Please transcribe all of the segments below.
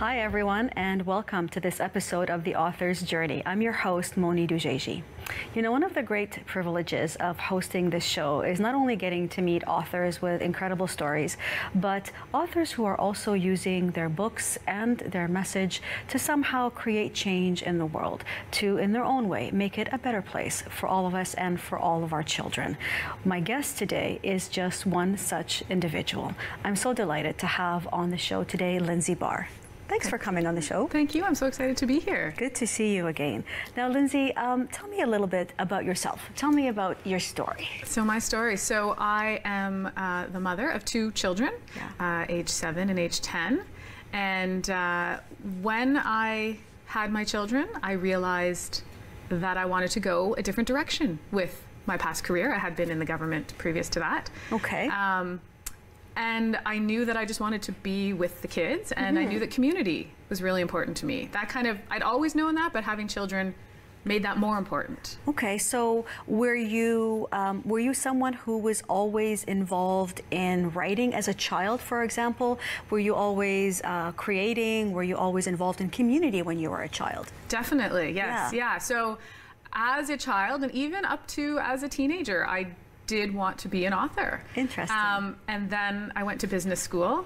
Hi everyone, and welcome to this episode of The Author's Journey. I'm your host, Mony Dojeiji. You know, one of the great privileges of hosting this show is not only getting to meet authors with incredible stories, but authors who are also using their books and their message to somehow create change in the world, to, in their own way, make it a better place for all of us and for all of our children. My guest today is just one such individual. I'm so delighted to have on the show today Lindsey Barr. Thanks for coming on the show. Thank you. I'm so excited to be here. Good to see you again. Now, Lindsey, tell me a little bit about yourself. Tell me about your story. So my story. So I am the mother of two children, age 7 and age 10. And when I had my children, I realized that I wanted to go a different direction with my past career. I had been in the government previous to that. Okay. And I knew that I just wanted to be with the kids, and I knew that community was really important to me. That kind of, I'd always known that, but having children made that more important. Okay, so were you someone who was always involved in writing as a child, for example? Were you always creating? Were you always involved in community when you were a child? Definitely, yes, yeah. So as a child, and even up to as a teenager, I did want to be an author. Interesting. And then I went to business school.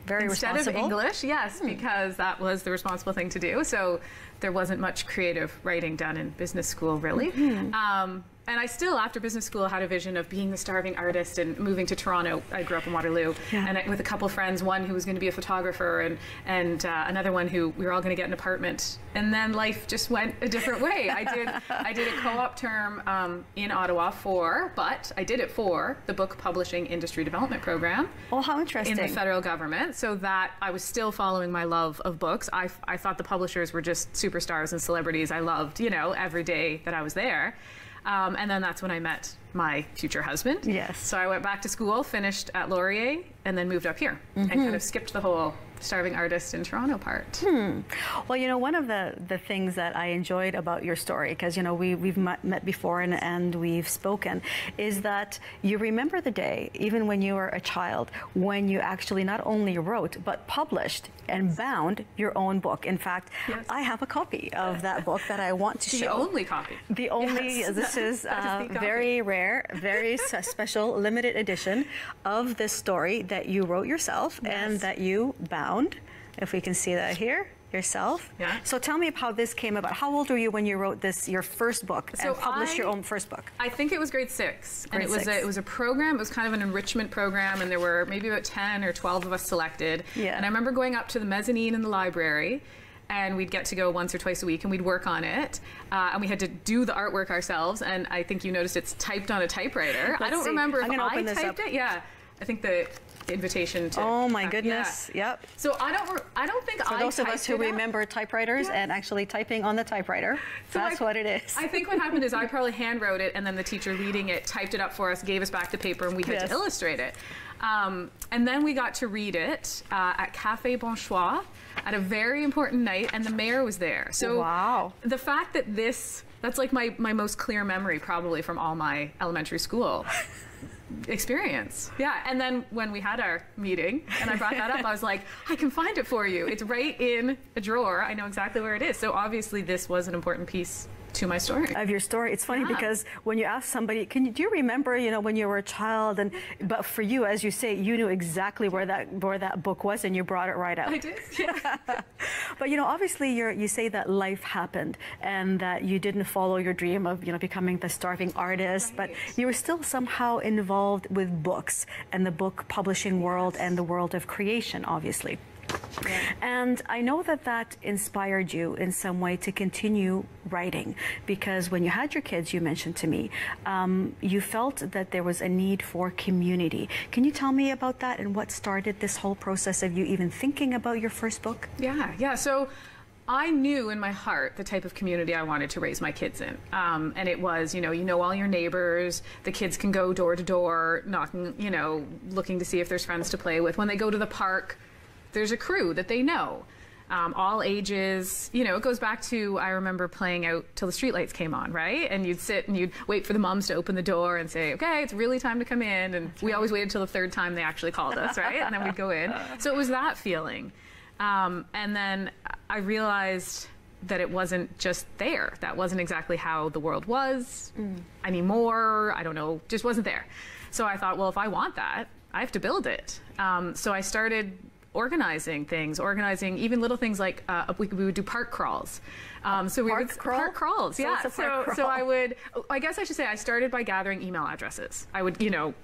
Very instead responsible. of English, yes, because that was the responsible thing to do. So there wasn't much creative writing done in business school, really. And I still, after business school, had a vision of being the starving artist and moving to Toronto. I grew up in Waterloo, and with a couple friends, one who was going to be a photographer, and another one who we were all going to get an apartment. And then life just went a different way. I did a co-op term in Ottawa but I did it for the Book Publishing Industry Development Program. Oh, how interesting. In the federal government, so that I was still following my love of books. I thought the publishers were just superstars and celebrities I loved, you know, every day that I was there. And then that's when I met my future husband. Yes. So I went back to school, finished at Laurier, and then moved up here and kind of skipped the whole starving artist in Toronto part. Well, you know, one of the things that I enjoyed about your story, because, you know, we've met before and we've spoken, is that you remember the day, even when you were a child, when you actually not only wrote, but published and bound your own book. In fact, I have a copy of that book that I want to show. The only copy. The only, this is very rare, very special, limited edition of this story that you wrote yourself and that you bound. If we can see that here, yourself. Yeah. So tell me how this came about. How old were you when you wrote this, your first book, and published your own first book? I think it was grade 6. And it was a program. It was kind of an enrichment program, and there were maybe about 10 or 12 of us selected. Yeah. And I remember going up to the mezzanine in the library, and we'd get to go once or twice a week, and we'd work on it. And we had to do the artwork ourselves, and I think you noticed it's typed on a typewriter. I don't remember if I typed it. Yeah. I think the invitation to... Oh my goodness, yep. So I don't think For those of us who remember typewriters and actually typing on the typewriter, so that's what it is. I think what happened is I probably hand wrote it, and then the teacher reading it typed it up for us, gave us back the paper, and we had to illustrate it. And then we got to read it at Café Bonchois at a very important night, and the mayor was there. So the fact that that's like my most clear memory probably from all my elementary school experience. Yeah, and then when we had our meeting and I brought that up, I was like, I can find it for you. It's right in a drawer. I know exactly where it is. So obviously this was an important piece to my story. Of your story. It's funny because when you ask somebody, do you remember, you know, when you were a child, but for you, as you say, you knew exactly where that book was and you brought it right out. I did, yeah. But, you know, obviously you say that life happened and that you didn't follow your dream of, you know, becoming the starving artist, but you were still somehow involved with books and the book publishing world and the world of creation, obviously. Yeah. And I know that inspired you in some way to continue writing, because when you had your kids, you mentioned to me, you felt that there was a need for community. Can you tell me about that and what started this whole process of you even thinking about your first book? Yeah. So I knew in my heart the type of community I wanted to raise my kids in. And it was, you know all your neighbors, the kids can go door to door, knocking, you know, looking to see if there's friends to play with. When they go to the park, there's a crew that they know. All ages, you know, it goes back to, I remember playing out till the streetlights came on, right? And you'd sit and you'd wait for the moms to open the door and say, okay, it's really time to come in. And we always waited till the third time they actually called us, right? And then we'd go in. So it was that feeling. And then I realized that it wasn't just there. That wasn't exactly how the world was anymore. I don't know, just wasn't there. So I thought, well, if I want that, I have to build it. So I started organizing things, organizing even little things like we would do park crawls. So we would park crawls, yeah. So I guess I should say I started by gathering email addresses. I would,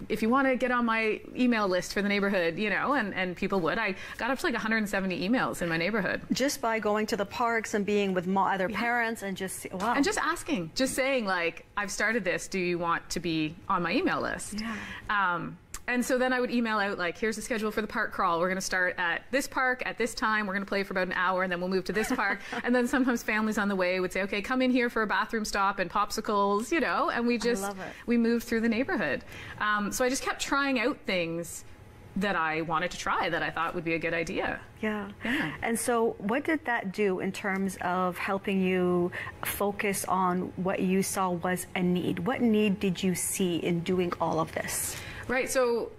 if you want to get on my email list for the neighborhood, and people would. I got up to like 170 emails in my neighborhood. Just by going to the parks and being with other parents and just, wow. And just asking, just saying like, I've started this, do you want to be on my email list? Yeah. And so then I would email out, like, here's the schedule for the park crawl. We're going to start at this park at this time. We're going to play for about an hour, and then we'll move to this park. And then sometimes families on the way would say, okay, come in here for a bathroom stop and popsicles, and we moved through the neighborhood. So I just kept trying out things that I wanted to try, that I thought would be a good idea. Yeah. And so what did that do in terms of helping you focus on what you saw was a need? What need did you see in doing all of this? Right, so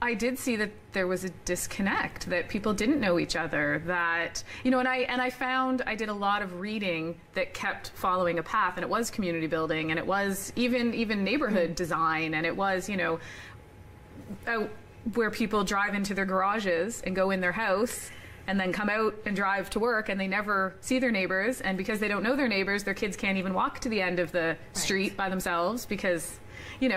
I did see that there was a disconnect, that people didn't know each other, that, and I found I did a lot of reading that kept following a path, and it was community building, and it was even neighborhood design, and it was, where people drive into their garages and go in their house and then come out and drive to work, and they never see their neighbors, and because they don't know their neighbors, their kids can't even walk to the end of the street by themselves because...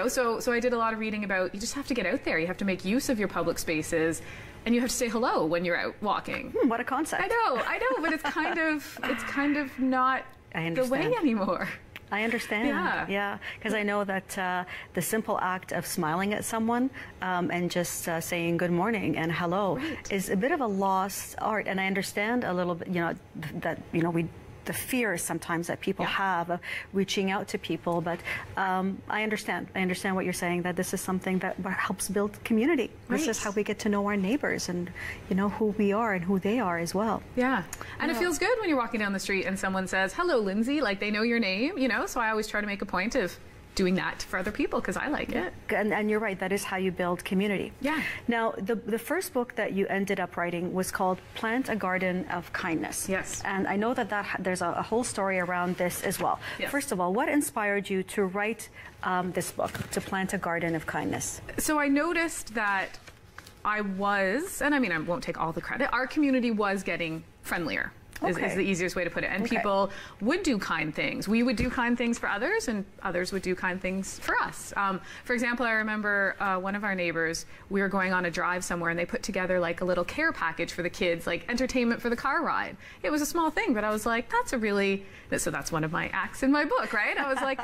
so I did a lot of reading about, you just have to get out there. You have to make use of your public spaces, and you have to say hello when you're out walking. What a concept. I know, but it's kind of not the way anymore. I understand. Yeah. Because I know that the simple act of smiling at someone and just saying good morning and hello is a bit of a lost art. And I understand a little bit, the fear sometimes that people have of reaching out to people, but I understand what you're saying, that this is something that helps build community. This is how we get to know our neighbors and who we are and who they are as well. Yeah, and it feels good when you're walking down the street and someone says, hello, Lindsay, like they know your name, so I always try to make a point of doing that for other people because I like it. And you're right, that is how you build community. Yeah. Now, the first book that you ended up writing was called Plant a Garden of Kindness. Yes. And I know that there's a whole story around this as well. Yes. First of all, what inspired you to write this book, to Plant a Garden of Kindness? So I noticed that I won't take all the credit, our community was getting friendlier. Is the easiest way to put it. And people would do kind things. We would do kind things for others, and others would do kind things for us. For example, I remember one of our neighbors, we were going on a drive somewhere, and they put together like a little care package for the kids, like entertainment for the car ride. It was a small thing, but I was like, so that's one of my acts in my book, right? I was like,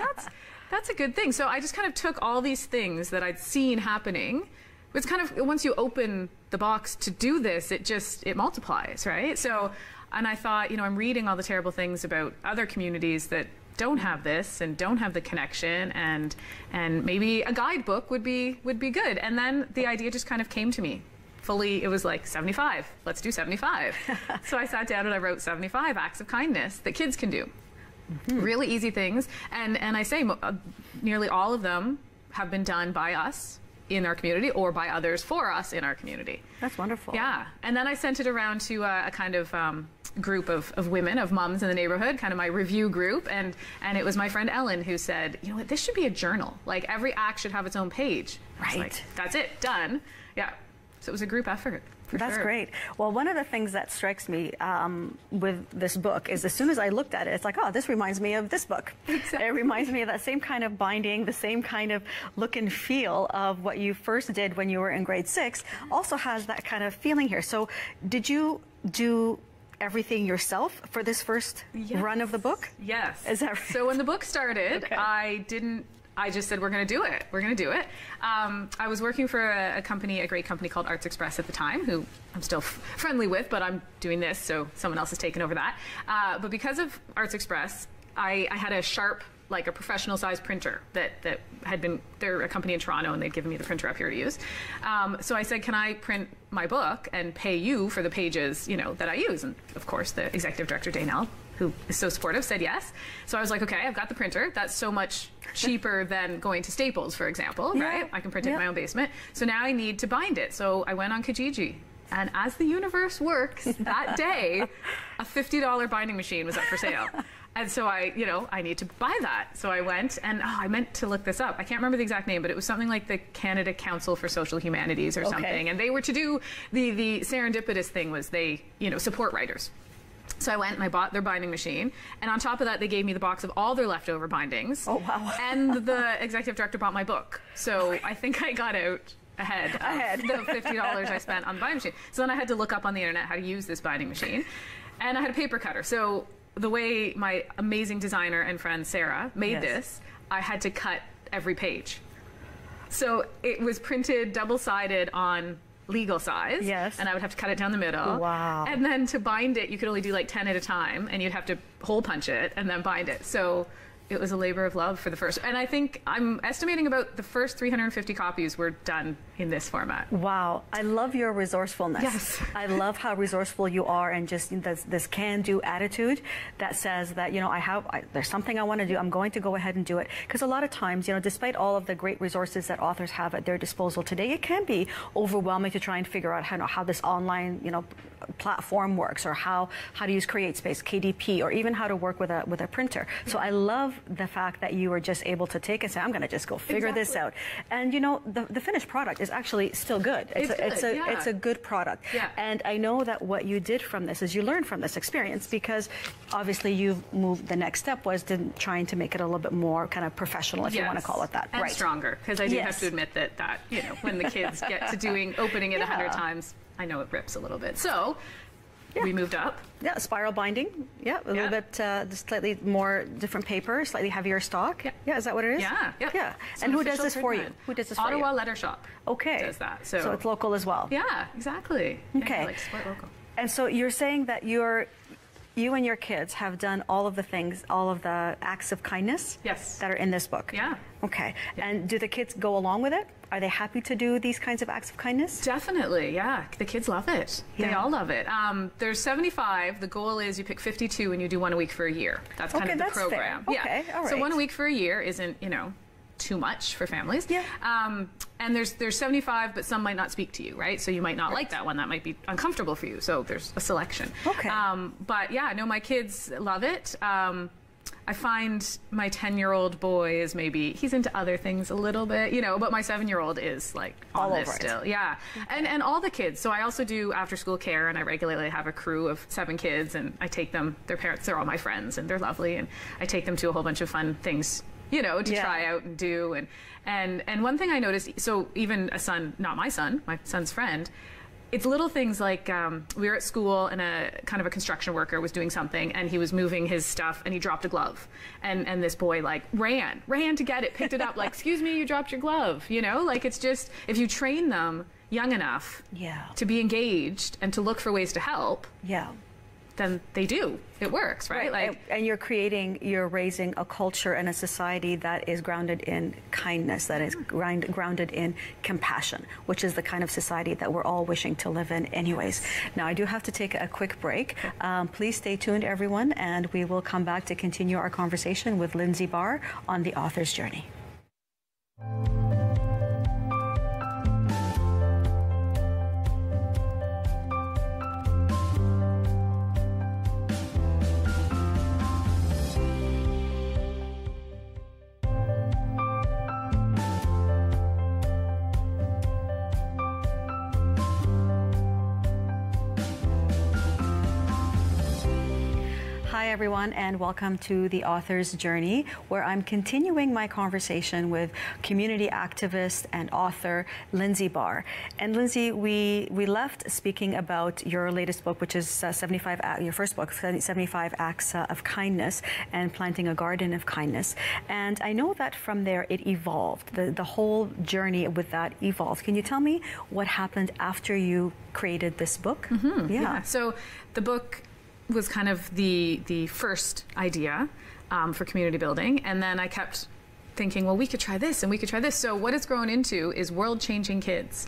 that's a good thing. So I just kind of took all these things that I'd seen happening. It's kind of, once you open the box to do this, it multiplies, right? So, and I thought, I'm reading all the terrible things about other communities that don't have this and don't have the connection, and maybe a guidebook would be good. And then the idea just kind of came to me. Fully, it was like 75. Let's do 75. So I sat down and I wrote 75 acts of kindness that kids can do. Really easy things. And I say nearly all of them have been done by us in our community or by others for us in our community. That's wonderful. Yeah. And then I sent it around to a kind of group of women, of moms in the neighborhood, kind of my review group, and it was my friend Ellen who said, what, this should be a journal. Like every act should have its own page. Right. Like, that's it, done. Yeah. So it was a group effort. That's great. Well, one of the things that strikes me with this book is as soon as I looked at it, it's like, oh, this reminds me of this book. Exactly. It reminds me of that same kind of binding, the same kind of look and feel of what you first did when you were in grade 6. Also has that kind of feeling here. So did you do everything yourself for this first run of the book? Yes. Is that right? So when the book started, I just said, we're going to do it. We're going to do it. I was working for a great company called Arts Express at the time, who I'm still friendly with, but I'm doing this, so someone else has taken over that. But because of Arts Express, I had a Sharp, like a professional size printer that had been, they're a company in Toronto, and they'd given me the printer up here to use. So I said, can I print my book and pay you for the pages, that I use? And of course, the executive director, Daynell, who is so supportive, said yes. So I was like, okay, I've got the printer. That's so much cheaper than going to Staples, for example, right? I can print it in my own basement. So now I need to bind it. So I went on Kijiji And as the universe works, that day, a $50 binding machine was up for sale. And so I need to buy that. So I went, and I meant to look this up. I can't remember the exact name, but it was something like the Canada Council for Social Humanities or something. And they were to do, the serendipitous thing was they, support writers. So I went and I bought their binding machine. And on top of that, they gave me the box of all their leftover bindings. Oh, wow. And the executive director bought my book. So I think I got out ahead of the $50 I spent on the binding machine. So then I had to look up on the internet how to use this binding machine. And I had a paper cutter. So the way my amazing designer and friend Sarah made this, I had to cut every page. So it was printed double-sided on legal size. Yes. And I would have to cut it down the middle. Wow. And then to bind it, you could only do like 10 at a time, and you'd have to hole punch it and then bind it. So it was a labor of love for the first, and I think I'm estimating about the first 350 copies were done in this format. Wow. I love your resourcefulness. Yes. I love how resourceful you are, and just this can-do attitude that says that, there's something I want to do, I'm going to go ahead and do it. Because a lot of times, despite all of the great resources that authors have at their disposal today, it can be overwhelming to try and figure out how this online, platform works, or how to use CreateSpace, KDP, or even how to work with a printer. So I love the fact that you were just able to take and say, I'm going to just go figure this out. And the finished product is actually still good. It's a good product. Yeah. And I know that what you did from this is you learned from this experience, because obviously you've moved, the next step was trying to make it a little bit more kind of professional, if you want to call it that. And stronger, because I do have to admit that when the kids get to opening it 100 times, I know it rips a little bit. So we moved up. Yeah, spiral binding. Yeah, a little bit slightly more different paper, slightly heavier stock. Yeah, is that what it is? Yeah. Yeah. So and who does this for you? Who does this for you? Ottawa Letter Shop. Okay. Does that. So it's local as well. Yeah, exactly. Okay. Like support local. And so you're saying that you and your kids have done all of the things, all of the acts of kindness that are in this book. Yeah. Okay. Yeah. And do the kids go along with it? Are they happy to do these kinds of acts of kindness? Definitely, yeah. The kids love it. Yeah. They all love it. There's 75. The goal is you pick 52 and you do one a week for a year. That's kind of the program. Fair. Okay, all right. So one a week for a year isn't, too much for families. Yeah. And there's 75, but some might not speak to you, right? So you might not like that one. That might be uncomfortable for you. So there's a selection. Okay. But yeah, no, my kids love it. I find my 10-year-old boy is he's into other things a little bit, but my 7-year-old is like all over still. Yeah. Okay. And all the kids. So I also do after school care, and I regularly have a crew of 7 kids, and I take them, their parents, they're all my friends, and they're lovely, and I take them to a whole bunch of fun things, to try out and do. And one thing I noticed, so even a son, not my son, my son's friend, it's little things like we were at school, and a kind of a construction worker was doing something, and he was moving his stuff, and he dropped a glove, and this boy ran to get it, picked it up, like, excuse me, you dropped your glove. Like, it's just, if you train them young enough to be engaged and to look for ways to help, then they do. It works, right? And you're raising a culture and a society that is grounded in kindness, that is grounded in compassion, which is the kind of society that we're all wishing to live in anyways. Now, I do have to take a quick break. Please stay tuned, everyone, and we will come back to continue our conversation with Lindsey Barr on the author's journey. Hi, everyone, and welcome to The Author's Journey, where I'm continuing my conversation with community activist and author Lindsey Barr. And Lindsey, we left speaking about your latest book, which is your first book, 75 Acts of Kindness and Planting a Garden of Kindness. And I know that from there it evolved. The whole journey with that evolved. Can you tell me what happened after you created this book? Mm-hmm. Yeah. So the book was kind of the first idea for community building, and then I kept thinking, well, we could try this and we could try this. So what it's grown into is World Changing Kids.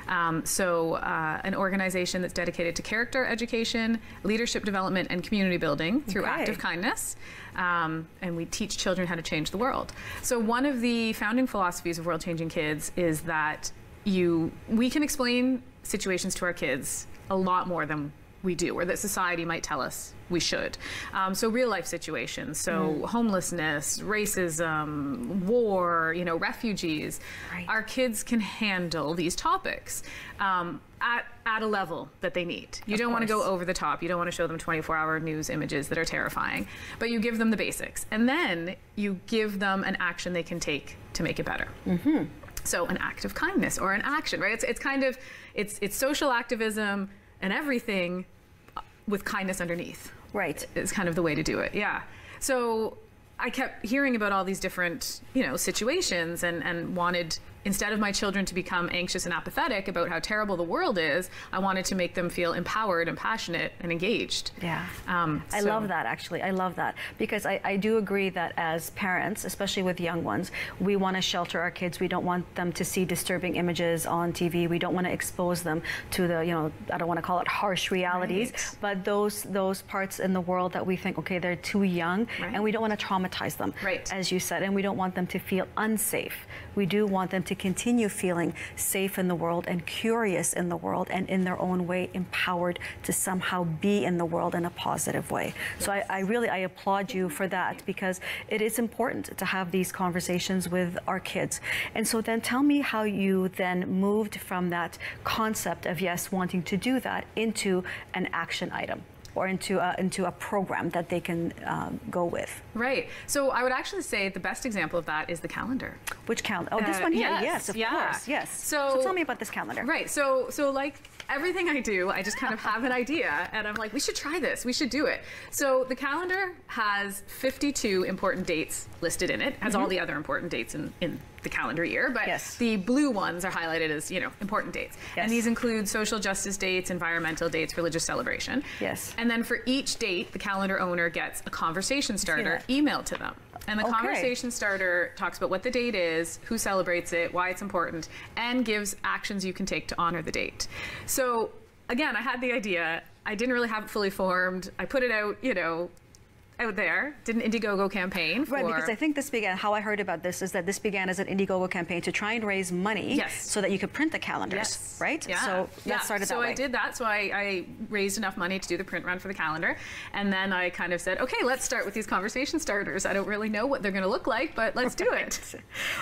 An organization that's dedicated to character education, leadership development, and community building through active kindness. And we teach children how to change the world. So one of the founding philosophies of World Changing Kids is that we can explain situations to our kids a lot more than we do, or that society might tell us we should. So real life situations, so homelessness, racism, war, refugees. Right. Our kids can handle these topics at a level that they need. You don't want to go over the top. You don't want to show them 24-hour news images that are terrifying, but you give them the basics, and then you give them an action they can take to make it better. So an act of kindness or an action, right? It's kind of, it's social activism and everything with kindness underneath. Right. Is kind of the way to do it. Yeah. So I kept hearing about all these different, situations and wanted, instead of my children to become anxious and apathetic about how terrible the world is, I wanted to make them feel empowered and passionate and engaged. Yeah. I love that, actually. I love that, because I do agree that as parents, especially with young ones, we want to shelter our kids. We don't want them to see disturbing images on TV. We don't want to expose them to the, I don't want to call it harsh realities, but those parts in the world that we think, okay, they're too young, and we don't want to traumatize them, as you said, and we don't want them to feel unsafe. We do want them to continue feeling safe in the world and curious in the world, and in their own way empowered to somehow be in the world in a positive way. So I really applaud you for that, because it is important to have these conversations with our kids. And so then tell me how you then moved from that concept of, yes, wanting to do that into an action item, or into a program that they can go with. Right. So I would actually say the best example of that is the calendar. Which calendar? Oh, this one here. Yes, of course. Yes. So tell me about this calendar. Right. So like everything I do, I just kind of have an idea, and I'm like, we should try this. We should do it. So the calendar has 52 important dates listed in it. Has all the other important dates in the calendar year, but the blue ones are highlighted as, important dates. And these include social justice dates, environmental dates, religious celebration. And then for each date, the calendar owner gets a conversation starter emailed to them. And the conversation starter talks about what the date is, who celebrates it, why it's important, and gives actions you can take to honor the date. So again, I had the idea. I didn't really have it fully formed. I put it out, out there, did an Indiegogo campaign for... Right, because I think this began, how I heard about this is that this began as an Indiegogo campaign to try and raise money so that you could print the calendars, right? Yeah. So that started that way. So I did that. So I raised enough money to do the print run for the calendar. And then I kind of said, okay, let's start with these conversation starters. I don't really know what they're going to look like, but let's do it.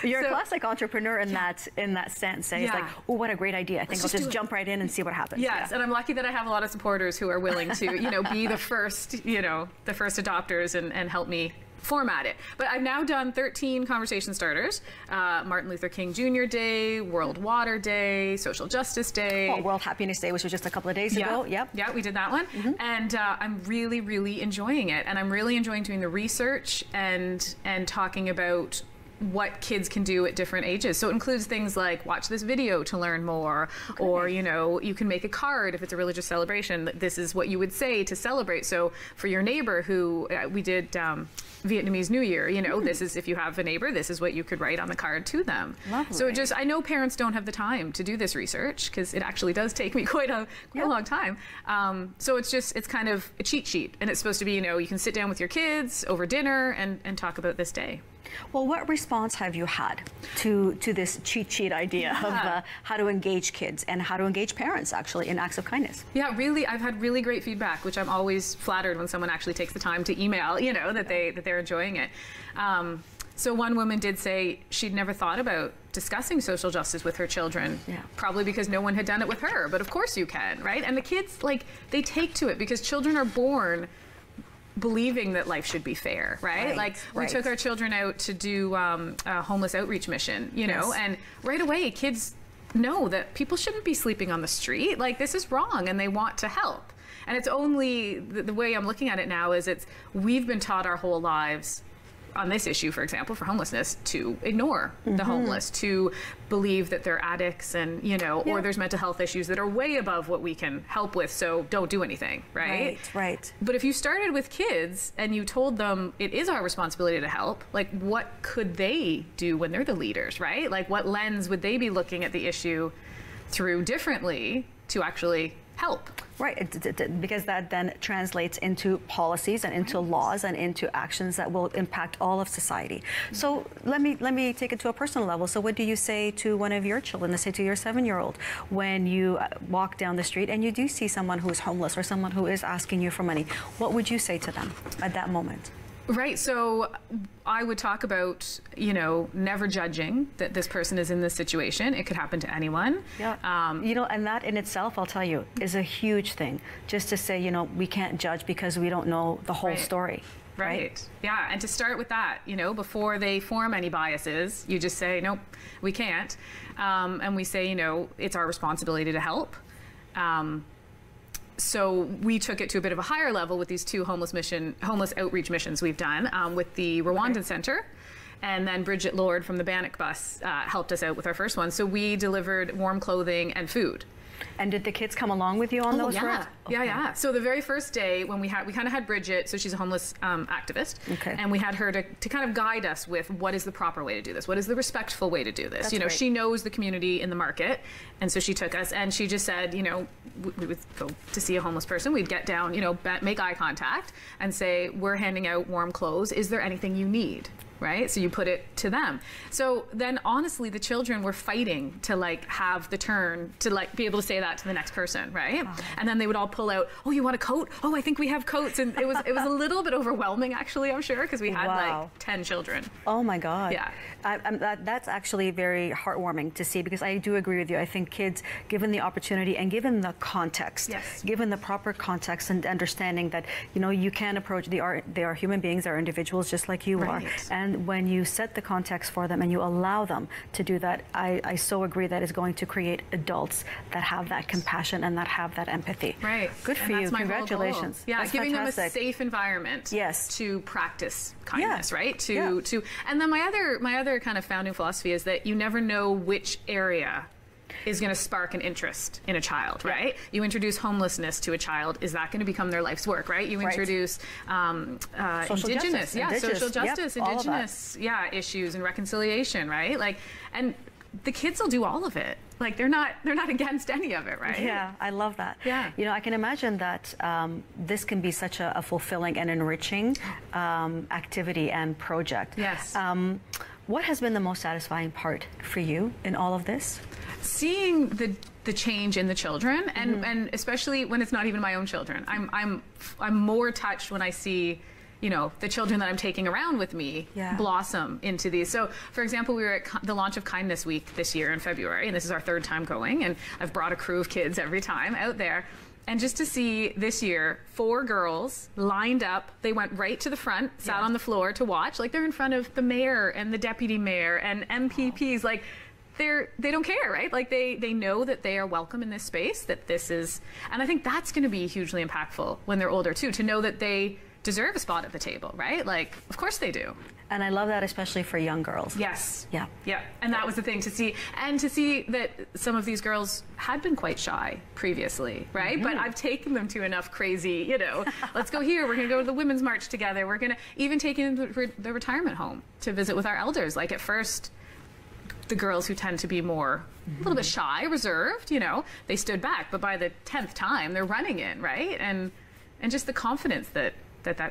You're a classic entrepreneur in that sense. It's like, oh, what a great idea. I think I'll just jump right in and see what happens. Yes, and I'm lucky that I have a lot of supporters who are willing to, be the first, the first adopters and help me format it. But I've now done 13 conversation starters. Martin Luther King Jr. Day, World Water Day, Social Justice Day. Oh, World Happiness Day, which was just a couple of days ago. Yeah, we did that one. And I'm really, really enjoying it. And I'm really enjoying doing the research and talking about what kids can do at different ages. So it includes things like watch this video to learn more, or you can make a card if it's a religious celebration. This is what you would say to celebrate. So for your neighbor who we did Vietnamese New Year, this is, if you have a neighbor, this is what you could write on the card to them. Lovely. So I know parents don't have the time to do this research, because it actually does take me quite a long time. So it's kind of a cheat sheet, and it's supposed to be, you can sit down with your kids over dinner and talk about this day. Well, what response have you had to this cheat sheet idea of how to engage kids and how to engage parents, actually, in acts of kindness? Yeah, really, I've had really great feedback, which I'm always flattered when someone actually takes the time to email, that they're enjoying it. So one woman did say she'd never thought about discussing social justice with her children, probably because no one had done it with her. But of course you can, right? And the kids, they take to it, because children are born believing that life should be fair, right? We took our children out to do a homeless outreach mission, know, and right away kids know that people shouldn't be sleeping on the street. This is wrong, and they want to help. And it's only the way I'm looking at it now is we've been taught our whole lives on this issue, for example, for homelessness, to ignore the homeless, to believe that they're addicts and, or there's mental health issues that are way above what we can help with, so don't do anything, right? Right. But if you started with kids and you told them it is our responsibility to help, what could they do when they're the leaders, right? What lens would they be looking at the issue through differently to actually help? Right, because that then translates into policies and into laws and into actions that will impact all of society. So let me take it to a personal level. So what do you say to one of your children, let's say to your 7-year-old, when you walk down the street and you do see someone who's homeless or someone who is asking you for money? What would you say to them at that moment? Right. So I would talk about, you know, never judging that this person is in this situation. It could happen to anyone. Yeah. You know, and that in itself, I'll tell you, is a huge thing. Just to say, you know, we can't judge because we don't know the whole story. Right. Yeah. And to start with that, you know, before they form any biases, you just say, nope, we can't. And we say, you know, it's our responsibility to help. So we took it to a bit of a higher level with these 2 homeless outreach missions we've done with the Rwandan Center. And then Bridget Lord from the Bannock bus helped us out with our first one. So we delivered warm clothing and food. And did the kids come along with you on those rides? Okay. Yeah. So the very first day when we kind of had Bridget, so she's a homeless activist, and we had her to kind of guide us with what is the proper way to do this, what is the respectful way to do this. That's you know, great. she knows the community in the market, and so she took us, and she just said, you know, we would go to see a homeless person, we'd get down, you know, make eye contact, and say, we're handing out warm clothes. Is there anything you need? Right? So you put it to them. So then honestly, the children were fighting to like have the turn to like be able to say that to the next person, right? Oh. And then they would all pull out, oh, you want a coat? Oh, I think we have coats. And it was a little bit overwhelming actually, I'm sure, because we had like 10 children. Oh my God. Yeah. That's actually very heartwarming to see, because I do agree with you. I think kids, given the opportunity and given the context, given the proper context and understanding that, you know, you can approach, they are human beings, they are individuals just like you are. And when you set the context for them and you allow them to do that, I so agree that is going to create adults that have that compassion and that have that empathy. Right. Good for you. Congratulations. Yeah, that's giving fantastic. them a safe environment to practice kindness, right? To and then my other kind of founding philosophy is that you never know which area is going to spark an interest in a child, right? You introduce homelessness to a child, is that going to become their life's work, right? You introduce indigenous, social justice, indigenous, issues and reconciliation, right? Like, and the kids will do all of it. Like they're not against any of it, right? Yeah, I love that. Yeah. You know, I can imagine that this can be such a fulfilling and enriching activity and project. Yes. What has been the most satisfying part for you in all of this? Seeing the change in the children, and especially when it's not even my own children. I'm more touched when I see, you know, the children that I'm taking around with me blossom into these. So, for example, we were at the launch of Kindness Week this year in February, and this is our 3rd time going, and I've brought a crew of kids every time out there. And just to see this year, 4 girls lined up, they went right to the front, sat on the floor to watch, like they're in front of the mayor and the deputy mayor and MPPs, like they don't care, right? Like they know that they are welcome in this space, that this is, and I think that's going to be hugely impactful when they're older too, to know that they deserve a spot at the table, right? Like, of course they do. And I love that, especially for young girls. Yes. Yeah. Yeah. And that was the thing to see, and to see that some of these girls had been quite shy previously, right? But I've taken them to enough crazy, you know, let's go here, we're going to go to the Women's March together, we're going to even take them to the retirement home to visit with our elders. Like at first, the girls who tend to be more, a little bit shy, reserved, you know, they stood back, but by the 10th time, they're running in, right? And just the confidence that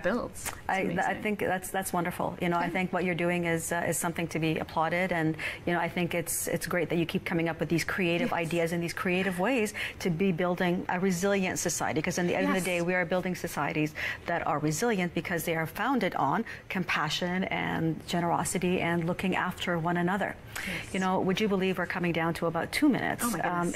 builds. I think that's wonderful. You know, I think what you're doing is something to be applauded, and you know, I think it's great that you keep coming up with these creative ideas and these creative ways to be building a resilient society. Because in the end of the day, we are building societies that are resilient because they are founded on compassion and generosity and looking after one another. You know, would you believe we're coming down to about 2 minutes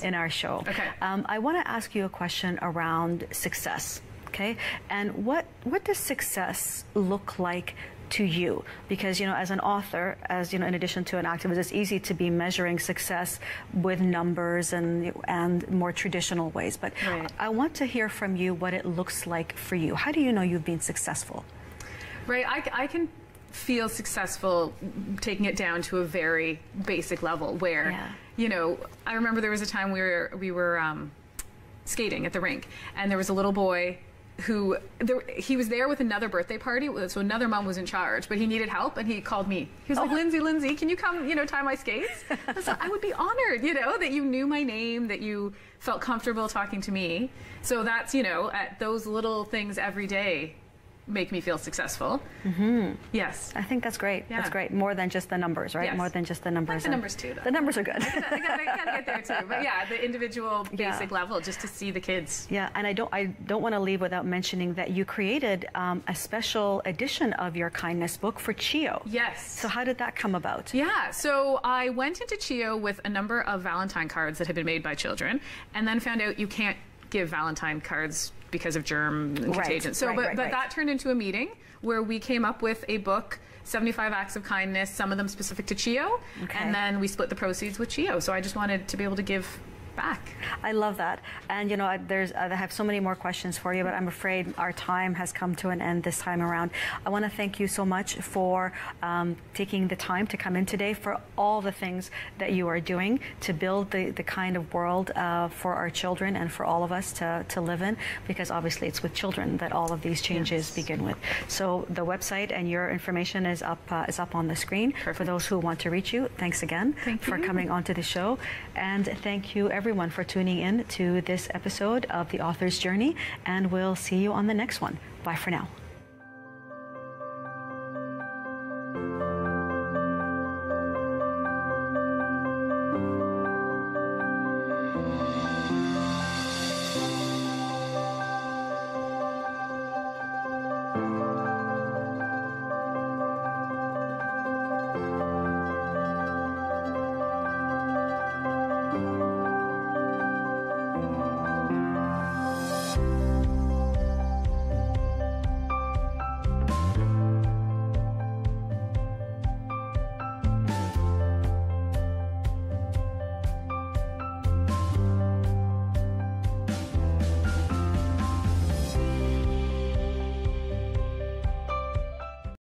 in our show? Okay. I want to ask you a question around success. Okay, and what does success look like to you? Because, you know, as an author, as you know, in addition to an activist, it's easy to be measuring success with numbers and more traditional ways. But I want to hear from you what it looks like for you. How do you know you've been successful? Right, I can feel successful taking it down to a very basic level where, you know, I remember there was a time we were skating at the rink, and there was a little boy he was there with another birthday party, so another mom was in charge, but he needed help, and he called me. He was like, Lindsey, can you come, tie my skates? I was like, I would be honored, that you knew my name, that you felt comfortable talking to me. So that's, at those little things every day make me feel successful. Yes. I think that's great. Yeah. That's great. More than just the numbers, right? Yes. More than just the numbers. Like the numbers too, though. The numbers are good. I gotta get there too. But yeah, the individual basic level, just to see the kids. Yeah, and I don't want to leave without mentioning that you created a special edition of your kindness book for CHIO. Yes. So how did that come about? Yeah, so I went into CHIO with a number of Valentine cards that had been made by children, and then found out you can't give Valentine cards because of germ and contagion. So, but that turned into a meeting where we came up with a book, 75 Acts of Kindness, some of them specific to CHIO, and then we split the proceeds with CHIO. So I just wanted to be able to give back. I love that. And I have so many more questions for you, but I'm afraid our time has come to an end this time around. I want to thank you so much for taking the time to come in today, for all the things that you are doing to build the kind of world for our children and for all of us to live in, because obviously it's with children that all of these changes begin with. So the website and your information is up on the screen. Perfect. For those who want to reach you. Thanks again for coming onto the show, and thank you everyone for tuning in to this episode of The Author's Journey, and we'll see you on the next one. Bye for now.